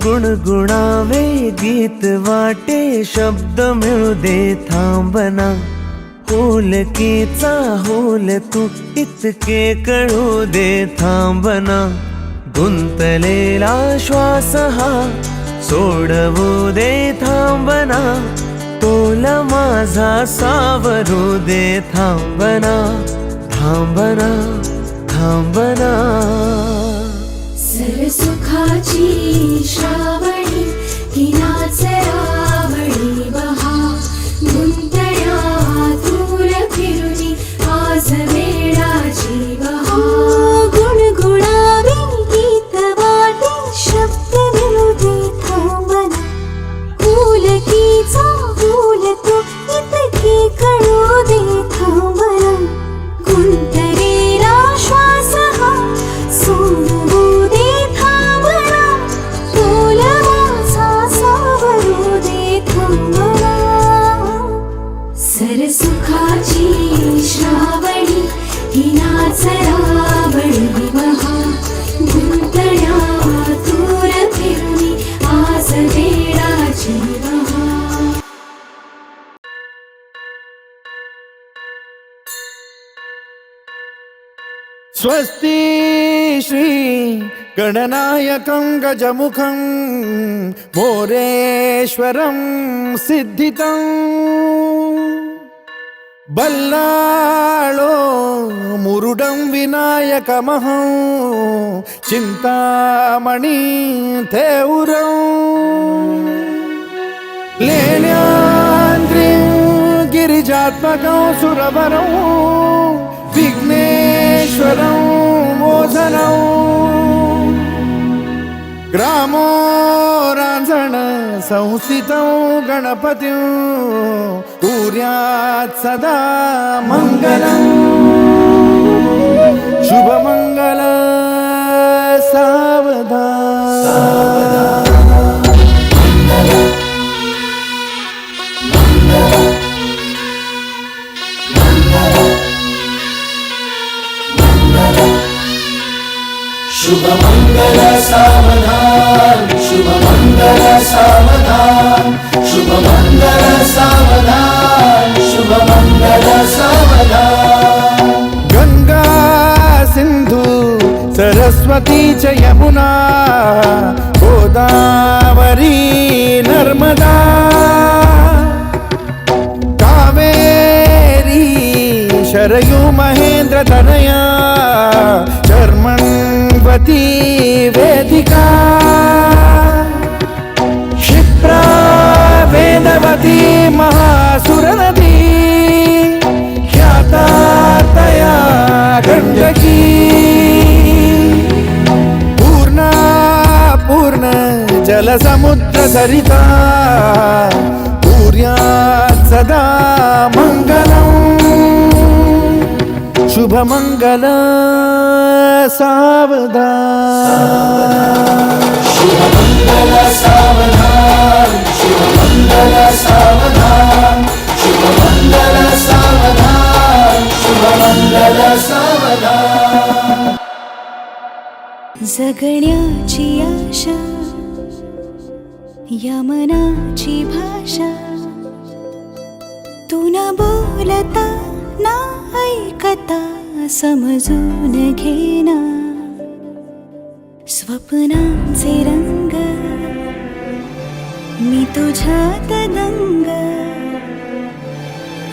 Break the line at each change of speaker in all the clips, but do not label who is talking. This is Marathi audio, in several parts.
गुणगुणावे गीत वाटे शब्द मिळू दे थांबना, होलकीचा होल तू इतके कळू दे थांबना, गुंतलेला श्वास हा सोडवू दे थांबना, तोल माझा सावरू दे थांबना, थांबना थांबना.
सरसुखाची श्रावणी ही नाच रावळी बहा, गुंतण्यातून फिरुनी आज वेळाची बहा. गुणगुणावे गीत वाटे शब्द मिळू दे थांबना, होलकीचा होल तू इतके कळू दे थांबना, गुंतलेला श्वास हा सोडवू दे थांबना, तोल माझा सावरू दे थांबना. सरसुखाची श्रावणी ही नाच रावळी बहा, गुंतण्यातून फिरुनी आज वेळाची बहा.
स्वस्ति श्री गणनायकं गजमुखं मोरेश्वरं सिद्धितं, बल्लाळो मुरुडं विनायकमहं चिंतामणि थेउरं, लेण्याद्रिं गिरिजात्मकं सुरवरं विघ्नेश्वरं मोझनं, ग्रामो रांझण संस्थितं गणपतिं कुर्यात् सदा मंगलं. शुभमंगल सावधान.
शुभमंगल सावधान, शुभमंगल सावधान, शुभमंगल सावधान, शुभमंगल सावधान.
गंगा सिंधु सरस्वती च यमुना गोदावरी नर्मदा, कावेरी शरयू महेंद्र तनया चर्मण्वती वेदिका, क्षिप्रा वेदवती महासुर नदी ख्याता तया गंडकी, पूर्णा पूर्ण जल समुद्र सरिता कुर्यात् सदा मंगलं. शुभमंगल सावधान.
शुभमंगल सावधान, शुभमंगल सावधान, शुभमंगल सावधान, शुभमंगल सावधान.
जगण्याची आशा या मनाची भाषा, तू न बोलता ना ऐकता समजून घेना, स्वप्नांचे रंग मी तुझ्यात दंग,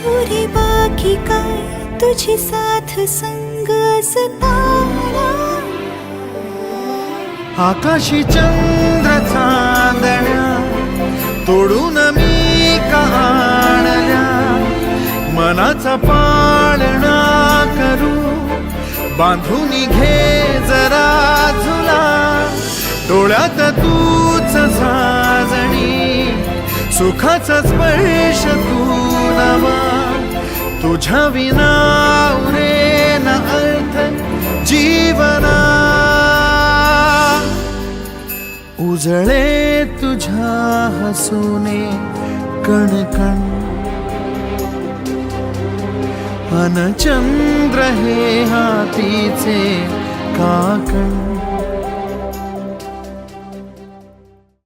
पुरे बाकी काय तुझी साथ संग असताना.
आकाशी चंद्र चांदण्या तोडून मी कहाणल्या, मनाचा पाळणा करू बांधून घे जरा झुला, डोळ्यात तूच साजणी सुखाचा स्पर्श तू नवा, तुझ्या विना उरेना अर्थ जीवना, उजळे तुझ्या हसूने कणकण, अन चंद्र हे हातीचे काकण.